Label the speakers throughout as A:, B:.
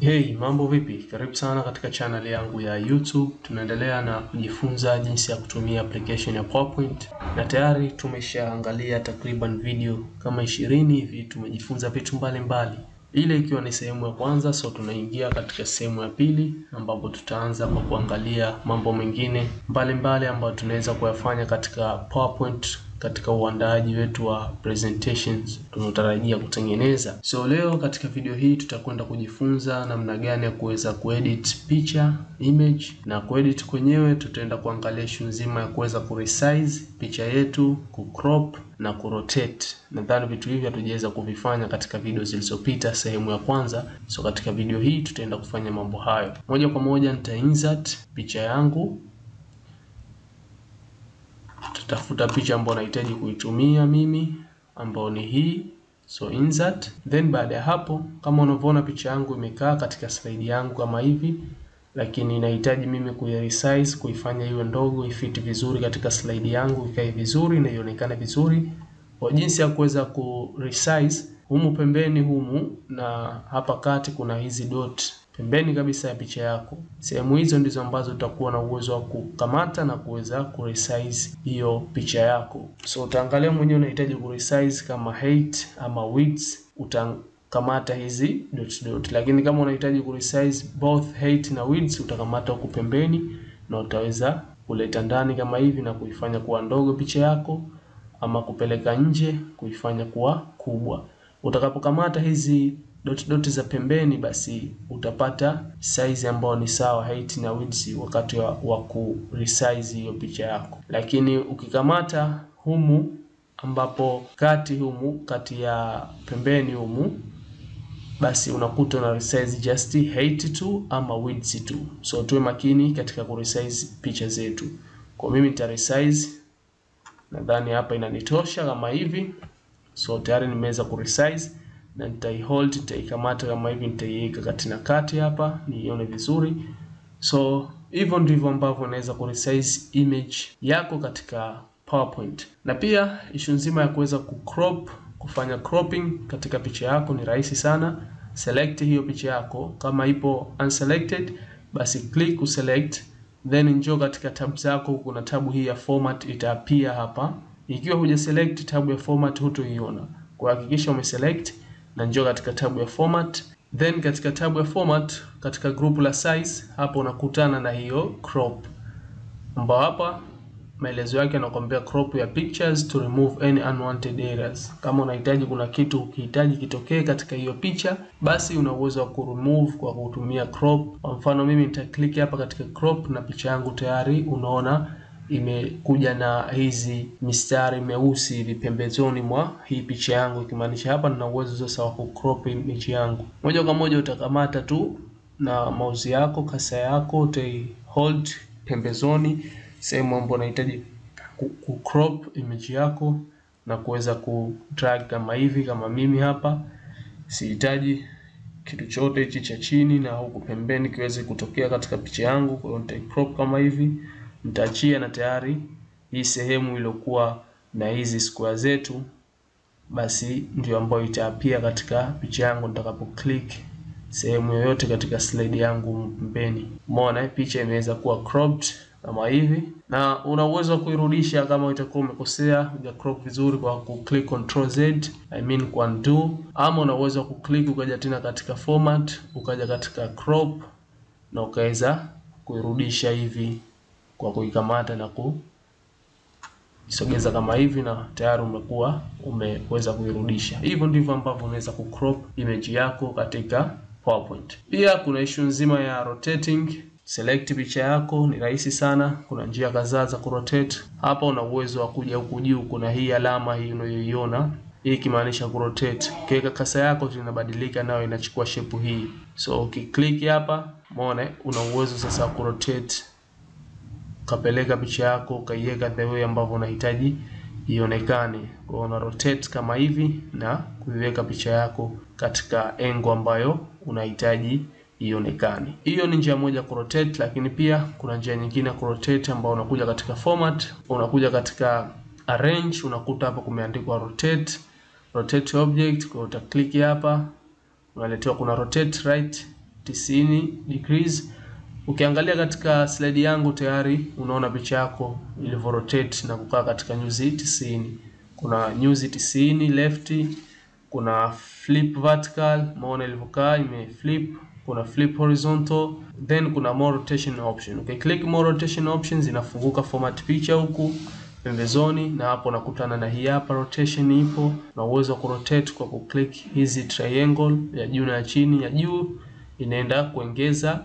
A: Hey, mambo vipi? Karibu sana katika channel yangu ya YouTube. Tunaendelea na kujifunza jinsi ya kutumia application ya PowerPoint. Na tayari tumeshaangalia takriban video kama 20 hivi, tumejifunza vitu mbalimbali. Ile ikiwa ni sehemu ya kwanza, so tunaingia katika sehemu ya pili ambapo tutaanza kwa kuangalia mambo mengine mbalimbali ambayo tunaweza kuyafanya katika PowerPoint katika uandaaji wetu wa presentations tunatarajia kutengeneza. So leo katika video hii tutakwenda kujifunza namna gani ya kuweza kuedit picha, image, na kuedit kwenyewe tutaenda kuangalia issue nzima ya kuweza kuresize picha yetu, kucrop na kurotate. Nadhani vitu hivi hatujaweza kuvifanya katika video zilizopita sehemu ya kwanza. So katika video hii tutaenda kufanya mambo hayo. Moja kwa moja nita insert picha yangu. Tutafuta picha ambayo nahitaji kuitumia mimi ambayo ni hii. So insert. Then baada ya hapo kama unavyoona picha yangu imekaa katika slide yangu kama hivi, lakini inahitaji mimi kuiresize, kuifanya iwe ndogo, ifiti vizuri katika slide yangu, ikae vizuri na ionekane vizuri. Kwa jinsi ya kuweza kuresize, humu pembeni humu na hapa kati kuna hizi dot pembeni kabisa ya picha yako. Sehemu hizo ndizo ambazo utakuwa na uwezo wa kukamata na kuweza kuresize hiyo picha yako. So utaangalia mwenyewe unahitaji kuresize kama height ama width, utakamata hizi dot. Lakini kama unahitaji kuresize both height na width, utakamata huko pembeni na utaweza kuleta ndani kama hivi na kuifanya kuwa ndogo picha yako, ama kupeleka nje kuifanya kuwa kubwa. Utakapokamata hizi dot za pembeni, basi utapata size ambayo ni sawa height na width wakati wa kuresize hiyo picha yako. Lakini ukikamata humu ambapo kati ya pembeni humu, basi unakuta na resize just height tu ama width tu. So tuwe makini katika kuresize picha zetu. Kwa mimi nita resize, nadhani hapa inanitosha kama hivi. So tayari nimeweza kuresize na nitaihold, nitaikamata kama hivi, nitaiweka kati na kati hapa niione vizuri. So hivyo ndivyo ambavyo unaweza kuresize image yako katika PowerPoint. Na pia issue nzima ya kuweza kucrop, kufanya cropping katika picha yako ni rahisi sana. Select hiyo picha yako, kama ipo unselected basi click uselect, then njoo katika tab zako, kuna tabu hii ya format itaapia hapa. Ikiwa huja select tabu ya format hutoiona. Kwa hakikisha umeselect na njoo katika tabu ya format. Then katika tabu ya format, katika group la size, hapo unakutana na hiyo crop, ambao hapa maelezo yake yanakuambia crop your pictures to remove any unwanted areas. Kama unahitaji kuna kitu ukihitaji kitokee katika hiyo picha, basi una uwezo wa kuremove kwa kutumia crop. Kwa mfano mimi nita click hapa katika crop na picha yangu tayari unaona imekuja na hizi mistari meusi hivi pembezoni mwa hii picha yangu, ikimaanisha hapa nina uwezo sasa wa kucrop image yangu. Moja kwa moja utakamata tu na mouse yako, kasa yako, utai hold pembezoni sehemu ambayo unahitaji kucrop image yako na kuweza kudrag kama hivi. Kama mimi hapa sihitaji kitu chote hichi cha chini na huku pembeni kiweze kutokea katika picha yangu, kwa hiyo nitacrop kama hivi, nitaachia na tayari hii sehemu iliyokuwa na hizi square zetu basi ndio ambayo itaapia katika picha yangu nitakapo click sehemu yoyote katika slide yangu pembeni. Umeona picha imeweza kuwa cropped kama hivi, na una uwezo wa kuirudisha kama itakuwa umekosea uja crop vizuri kwa kuclick Ctrl Z, kwa undo, ama una uwezo wa kuclick ukaja tena katika format, ukaja katika crop na ukaweza kuirudisha hivi kwa kuikamata na kusogeza kama hivi, na tayari umeweza kuirudisha. Hivyo ndivyo ambavyo unaweza kucrop image yako katika PowerPoint. Pia kuna issue nzima ya rotating. Select picha yako, ni rahisi sana, kuna njia kadhaa za kurotate. Hapa una uwezo wa kuja huku juu, kuna hii alama hii unayoiona, hii kimaanisha kurotate. Ukiweka kasa yako inabadilika nayo inachukua shape hii. So ukiklik hapa, umeona una uwezo sasa kurotate, kapeleka picha yako kaiweka the way ambavyo unahitaji ionekane. Kwa una rotate kama hivi na kuiweka picha yako katika angle ambayo unahitaji ionekane. Hiyo ni njia moja kurotate, lakini pia kuna njia nyingine ya kurotate ambayo unakuja katika format, unakuja katika arrange, unakuta hapa kumeandikwa rotate object, kwa uta click hapa unaletewa kuna rotate right 90 degrees. Ukiangalia katika slide yangu tayari unaona picha yako ilivyo rotate na kukaa katika nyuzi 90. Kuna nyuzi 90 left, kuna flip vertical, umeona ilivyokaa imeflip, kuna flip horizontal, then kuna more rotation option. Okay, click more rotation options, inafunguka format picha huku pembezoni, na hapo nakutana na hii hapa rotation ipo, na uwezo wa kurotate kwa kuclick hizi triangle ya juu na ya chini. Ya juu inaenda kuongeza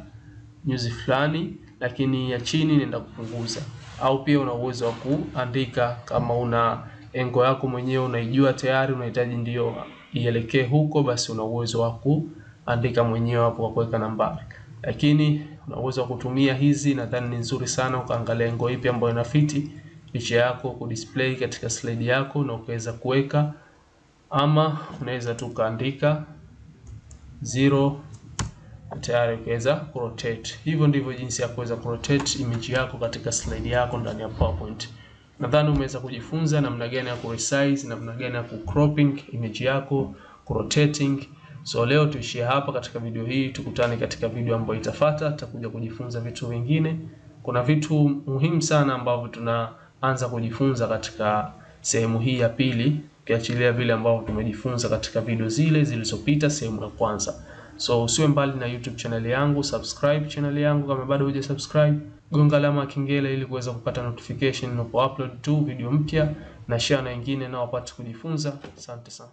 A: nyuzi fulani, lakini ya chini inaenda kupunguza. Au pia una uwezo wa kuandika kama una engo yako mwenyewe unaijua tayari, unahitaji ndio ielekee huko, basi una uwezo wa kuandika mwenyewe hapo kwa kuweka nambari. Lakini una uwezo wa kutumia hizi, nadhani ni nzuri sana ukaangalia engo ipi ambayo inafiti picha yako ku display katika slide yako na ukaweza kuweka, ama unaweza tu kaandika 0 tayari ukaweza kurotate. Hivyo ndivyo jinsi ya kuweza kurotate image yako katika slide yako ndani ya PowerPoint. Nadhani umeweza kujifunza namna gani ya kuresize, namna gani ya kucropping image yako, kurotating. So leo tuishie hapa katika video hii, tukutane katika video ambayo itafuata. Tutakuja kujifunza vitu vingine. Kuna vitu muhimu sana ambavyo tunaanza kujifunza katika sehemu hii ya pili, ukiachilia vile ambavyo tumejifunza katika video zile zilizopita sehemu ya kwanza. So usiwe mbali na YouTube channel yangu, subscribe channel yangu kama bado hujasubscribe. Gonga alama ya kengele ili kuweza kupata notification ninapo upload tu video mpya, na share na wengine nao wapate kujifunza. Asante sana.